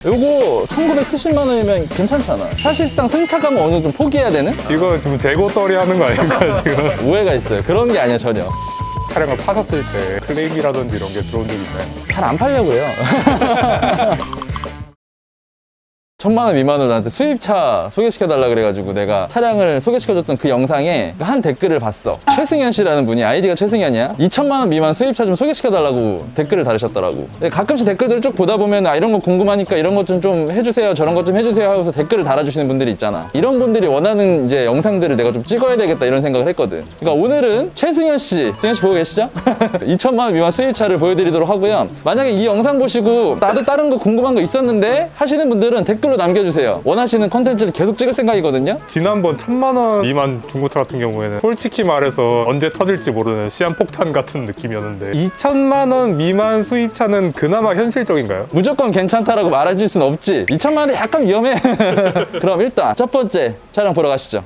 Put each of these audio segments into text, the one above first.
요거 1970만 원이면 괜찮잖아. 사실상 승차감은 어느 정도 좀 포기해야 되는? 이거 지금 재고떨이 하는 거 아닌가요, 지금? 오해가 있어요. 그런 게 아니야, 전혀. 차량을 파셨을 때 클레임이라든지 이런 게 들어온 적 있나요? 잘 안 팔려고 해요. 1000만 원 미만으로 나한테 수입차 소개시켜달라 그래가지고 내가 차량을 소개시켜줬던 그 영상에 한 댓글을 봤어. 최승현 씨라는 분이, 아이디가 최승현이야. 2000만 원 미만 수입차 좀 소개시켜달라고 댓글을 달으셨더라고. 가끔씩 댓글들을 쭉 보다 보면 이런 거 궁금하니까 이런 것 좀 해주세요, 저런 것 좀 해주세요 하고서 댓글을 달아주시는 분들이 있잖아. 이런 분들이 원하는 이제 영상들을 내가 좀 찍어야 되겠다 이런 생각을 했거든. 그러니까 오늘은 최승현 씨, 승현 씨 보고 계시죠? 2000만 원 미만 수입차를 보여드리도록 하고요. 만약에 이 영상 보시고 나도 다른 거 궁금한 거 있었는데 하시는 분들은 댓글로 남겨주세요. 원하시는 컨텐츠를 계속 찍을 생각이거든요. 지난번 1000만 원 미만 중고차 같은 경우에는 솔직히 말해서 언제 터질지 모르는 시한폭탄 같은 느낌이었는데 2000만 원 미만 수입차는 그나마 현실적인가요? 무조건 괜찮다라고 말해줄 순 없지. 2000만 원이 약간 위험해. 그럼 일단 첫 번째 차량 보러 가시죠.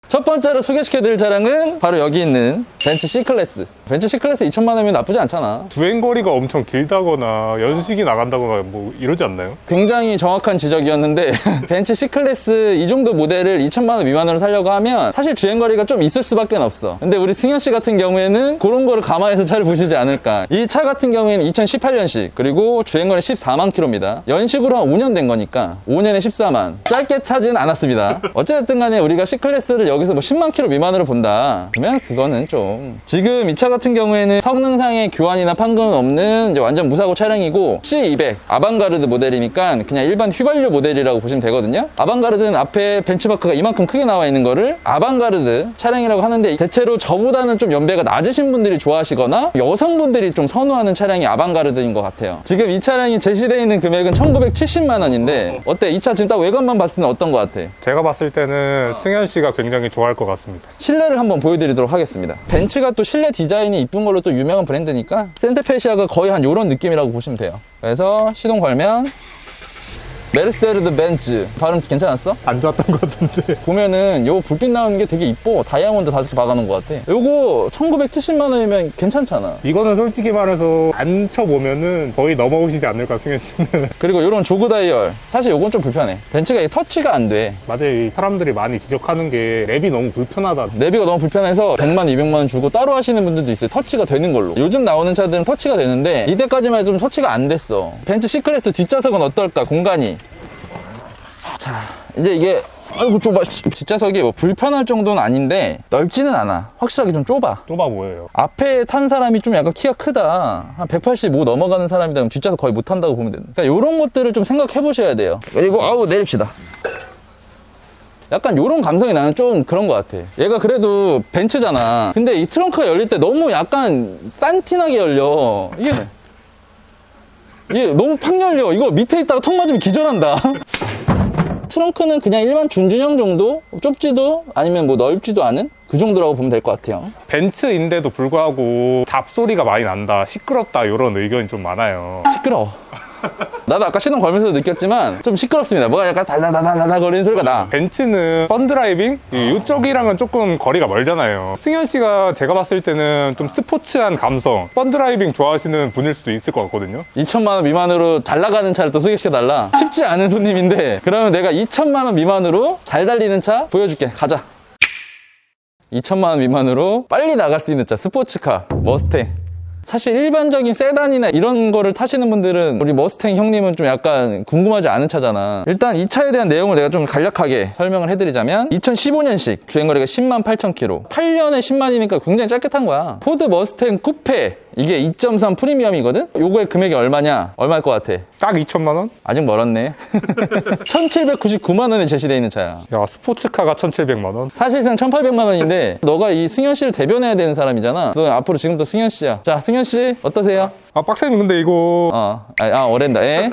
첫 번째로 소개시켜드릴 차량은 바로 여기 있는 벤츠 C클래스. 벤츠 C클래스 2000만 원이면 나쁘지 않잖아. 주행거리가 엄청 길다거나 연식이 나간다거나 뭐 이러지 않나요? 굉장히 정확한 지적이었는데 벤츠 C클래스 이 정도 모델을 2000만 원 미만으로 사려고 하면 사실 주행거리가 좀 있을 수밖에 없어. 근데 우리 승현 씨 같은 경우에는 그런 거를 감안해서 차를 보시지 않을까. 이 차 같은 경우에는 2018년식 그리고 주행거리 14만 킬로입니다. 연식으로 한 5년 된 거니까 5년에 14만. 짧게 차진 않았습니다. 어쨌든 간에 우리가 C클래스를 여기서 뭐 10만 킬로 미만으로 본다 그러면 그거는 좀, 지금 이 차 같은 경우에는 성능상의 교환이나 판금은 없는 이제 완전 무사고 차량이고 C200 아방가르드 모델이니까 그냥 일반 휘발유 모델이라고 보시면 되거든요. 아방가르드는 앞에 벤츠마크가 이만큼 크게 나와 있는 거를 아방가르드 차량이라고 하는데, 대체로 저보다는 좀 연배가 낮으신 분들이 좋아하시거나 여성분들이 좀 선호하는 차량이 아방가르드인 것 같아요. 지금 이 차량이 제시되어 있는 금액은 1970만 원인데 어때? 이 차 지금 딱 외관만 봤을 때는 어떤 것 같아? 제가 봤을 때는 승현 씨가 굉장히 좋아할 것 같습니다. 실내를 한번 보여드리도록 하겠습니다. 벤츠가 또 실내 디자인이 이쁜 걸로 또 유명한 브랜드니까 센테페시아가 거의 한 요런 느낌이라고 보시면 돼요. 그래서 시동 걸면 메르세데스 벤츠 발음 괜찮았어? 안 좋았던 것 같은데. 보면은 요 불빛 나오는 게 되게 이뻐. 다이아몬드 5개 박아놓은 것 같아. 요거 1970만 원이면 괜찮잖아. 이거는 솔직히 말해서 안 쳐보면은 거의 넘어오시지 않을까, 승현 씨는. 그리고 요런 조그 다이얼, 사실 요건 좀 불편해. 벤츠가 터치가 안 돼. 맞아요. 이 사람들이 많이 지적하는 게 랩이 너무 불편하다. 내비가 너무 불편해서 100만, 200만 원 주고 따로 하시는 분들도 있어요. 터치가 되는 걸로. 요즘 나오는 차들은 터치가 되는데 이때까지만 해도 좀 터치가 안 됐어. 벤츠 C클래스 뒷좌석은 어떨까? 공간이. 자, 이제 이게 아이고 좁아. 뒷좌석이 뭐 불편할 정도는 아닌데 넓지는 않아. 확실하게 좀 좁아. 좁아 보여요. 앞에 탄 사람이 좀 약간 키가 크다, 한 185 넘어가는 사람이라면 뒷좌석 거의 못 탄다고 보면 된다. 그러니까 이런 것들을 좀 생각해 보셔야 돼요. 그리고 내립시다. 약간 요런 감성이 나는 좀 그런 것 같아. 얘가 그래도 벤츠잖아. 근데 이 트렁크가 열릴 때 너무 약간 산티나게 열려. 이게 너무 팍 열려. 이거 밑에 있다가 턱 맞으면 기절한다. 트렁크는 그냥 일반 준준형 정도? 좁지도 아니면 뭐 넓지도 않은 그 정도라고 보면 될 것 같아요. 벤츠인데도 불구하고 잡소리가 많이 난다, 시끄럽다, 이런 의견이 좀 많아요. 시끄러워. 나도 아까 시동 걸면서 느꼈지만 좀 시끄럽습니다. 뭐가 약간 달달달달달 거리는 소리가 나. 벤츠는 펀드라이빙? 이쪽이랑은 조금 거리가 멀잖아요. 승현 씨가 제가 봤을 때는 좀 스포츠한 감성, 펀드라이빙 좋아하시는 분일 수도 있을 것 같거든요. 2천만 원 미만으로 잘 나가는 차를 또 소개시켜달라. 쉽지 않은 손님인데 그러면 내가 2천만 원 미만으로 잘 달리는 차 보여줄게. 가자. 2천만 원 미만으로 빨리 나갈 수 있는 차, 스포츠카 머스탱. 사실 일반적인 세단이나 이런 거를 타시는 분들은 우리 머스탱 형님은 좀 약간 궁금하지 않은 차잖아. 일단 이 차에 대한 내용을 내가 좀 간략하게 설명을 해드리자면 2015년식 주행거리가 10만 8천 킬로, 8년에 10만이니까 굉장히 짧게 탄 거야. 포드 머스탱 쿠페, 이게 2.3 프리미엄이거든? 요거의 금액이 얼마냐? 얼마일 것 같아? 딱 2천만 원? 아직 멀었네. 1799만 원에 제시되어 있는 차야. 야, 스포츠카가 1700만 원? 사실상 1800만 원인데 너가 이 승현 씨를 대변해야 되는 사람이잖아. 너 앞으로 지금부터 승현 씨야. 자, 승현 씨 어떠세요? 아, 빡쌤 근데 이거 어랜다. 예?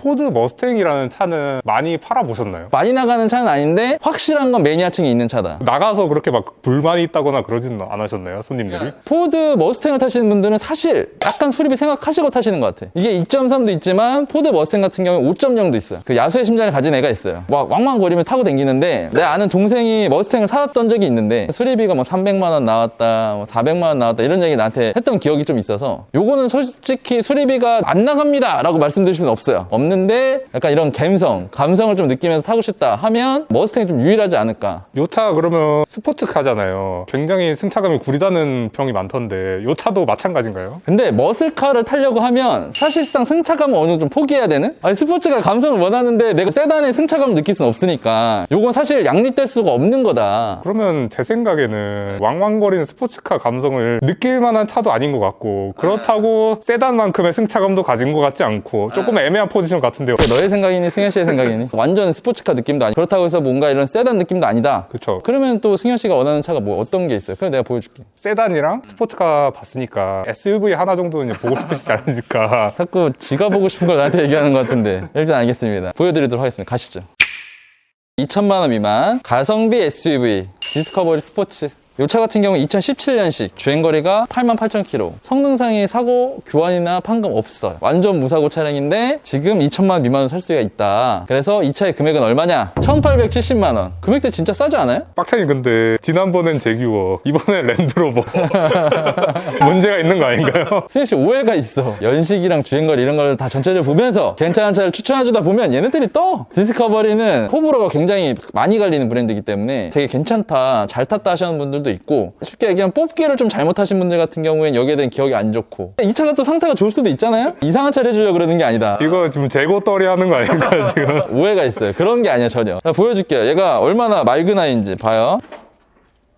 포드 머스탱이라는 차는 많이 팔아보셨나요? 많이 나가는 차는 아닌데 확실한 건 매니아층이 있는 차다. 나가서 그렇게 막 불만이 있다거나 그러진 않으셨나요, 손님들이? 포드 머스탱을 타시는 타시는 분들은 사실 약간 수리비 생각하시고 타시는 것 같아. 이게 2.3도 있지만 포드 머스탱 같은 경우에 5.0도 있어요. 그 야수의 심장을 가진 애가 있어요. 막 왕왕거리면서 타고 다니는데 내 아는 동생이 머스탱을 사왔던 적이 있는데 수리비가 뭐 300만 원 나왔다, 뭐 400만 원 나왔다 이런 얘기 나한테 했던 기억이 좀 있어서 요거는 솔직히 수리비가 안 나갑니다 라고 말씀드릴 수는 없어요. 없는데 약간 이런 감성을 좀 느끼면서 타고 싶다 하면 머스탱이 좀 유일하지 않을까. 요 차 그러면 스포츠카잖아요. 굉장히 승차감이 구리다는 평이 많던데 요 차도 마찬가지인가요? 근데 머슬카를 타려고 하면 사실상 승차감을 어느 정도 좀 포기해야 되는? 아니 스포츠카 감성을 원하는데 내가 세단의 승차감을 느낄 수는 없으니까 요건 사실 양립될 수가 없는 거다. 그러면 제 생각에는 왕왕거리는 스포츠카 감성을 느낄 만한 차도 아닌 것 같고 그렇다고 세단만큼의 승차감도 가진 것 같지 않고 조금 애매한 포지션 같은데요. 그게 너의 생각이니 승현 씨의 생각이니? 완전 스포츠카 느낌도 아니고 그렇다고 해서 뭔가 이런 세단 느낌도 아니다. 그쵸. 그러면 또 승현 씨가 원하는 차가 뭐 어떤 게 있어요? 그럼 내가 보여줄게. 세단이랑 스포츠카 봤으니까 SUV 하나 정도는 보고 싶으시지 않으니까. 자꾸 지가 보고 싶은 걸 나한테 얘기하는 것 같은데 일단 알겠습니다. 보여드리도록 하겠습니다. 가시죠. 2천만 원 미만 가성비 SUV 디스커버리 스포츠. 이 차 같은 경우 2017년식 주행거리가 88,000km 성능상의 사고 교환이나 판금 없어요. 완전 무사고 차량인데 지금 2천만 원 미만으로 살 수가 있다. 그래서 이 차의 금액은 얼마냐? 1,870만 원. 금액대 진짜 싸지 않아요? 빡차님 근데 지난번엔 제규어 이번엔 랜드로버 문제가 있는 거 아닌가요? 승현 씨 오해가 있어. 연식이랑 주행거리 이런 걸 다 전체를 보면서 괜찮은 차를 추천해주다 보면 얘네들이 떠. 디스커버리는 호불호가 굉장히 많이 갈리는 브랜드이기 때문에 되게 괜찮다, 잘 탔다 하시는 분들도 있고 쉽게 얘기하면 뽑기를 좀 잘못하신 분들 같은 경우엔 여기에 대한 기억이 안 좋고 이 차가 또 상태가 좋을 수도 있잖아요? 이상한 차를 해주려고 그러는 게 아니다. 이거 지금 재고 떨이 하는 거 아닌가요 지금? 오해가 있어요. 그런 게 아니야 전혀. 자, 보여줄게요. 얘가 얼마나 맑은 아이인지 봐요.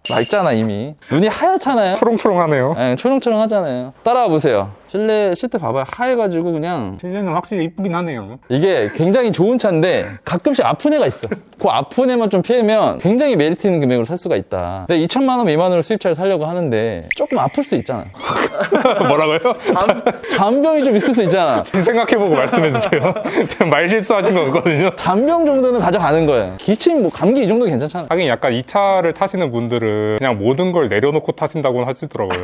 맑잖아 이미. 눈이 하얗잖아요. 초롱초롱하네요. 네, 초롱초롱 하잖아요. 따라와 보세요. 실내 실제 봐봐요. 하얘가지고 그냥 실내는 확실히 이쁘긴 하네요. 이게 굉장히 좋은 차인데 가끔씩 아픈 애가 있어. 그 아픈 애만 좀 피하면 굉장히 메리트 있는 금액으로 살 수가 있다. 근데 2천만 원 미만으로 수입차를 사려고 하는데 조금 아플 수 있잖아. 뭐라고요? 잔병이 좀 있을 수 있잖아. 생각해보고 말씀해주세요. 지금 말 실수하신 거거든요. 잔병 정도는 가져가는 거예요. 기침, 뭐 감기 이 정도 괜찮잖아. 하긴 약간 이 차를 타시는 분들은 그냥 모든 걸 내려놓고 타신다고는 하시더라고요.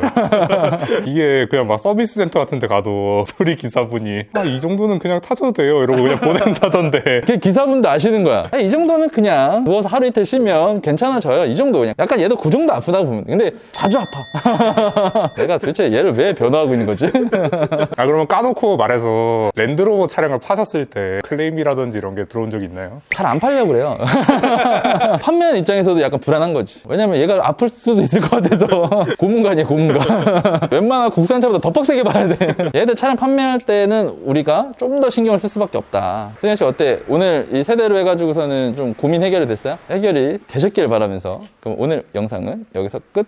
이게 그냥 막 서비스 센터 같은 데 가도 수리 기사분이 이 정도는 그냥 타셔도 돼요 이러고 그냥 보낸다던데. 그 기사분도 아시는 거야. 이 정도면 그냥 누워서 하루 이틀 쉬면 괜찮아져요. 이 정도 그냥. 약간 얘도 그 정도 아프다고 보면 돼. 근데 자주 아파. 내가 도대체 얘를 왜 변호하고 있는 거지? 아 그러면 까놓고 말해서 랜드로버 차량을 파셨을 때 클레임이라든지 이런 게 들어온 적이 있나요? 잘 안 팔려고 그래요. 판매하는 입장에서도 약간 불안한 거지. 왜냐면 얘가 아플 수도 있을 것 같아서. 고문관이야, 고문관. 웬만한 국산차보다 더 빡세게 봐야 돼. 얘들 차량 판매할 때는 우리가 좀 더 신경을 쓸 수밖에 없다. 승현 씨 어때? 오늘 이 세대로 해가지고서는 좀 고민 해결이 됐어요? 해결이 되셨길 바라면서. 그럼 오늘 영상은 여기서 끝.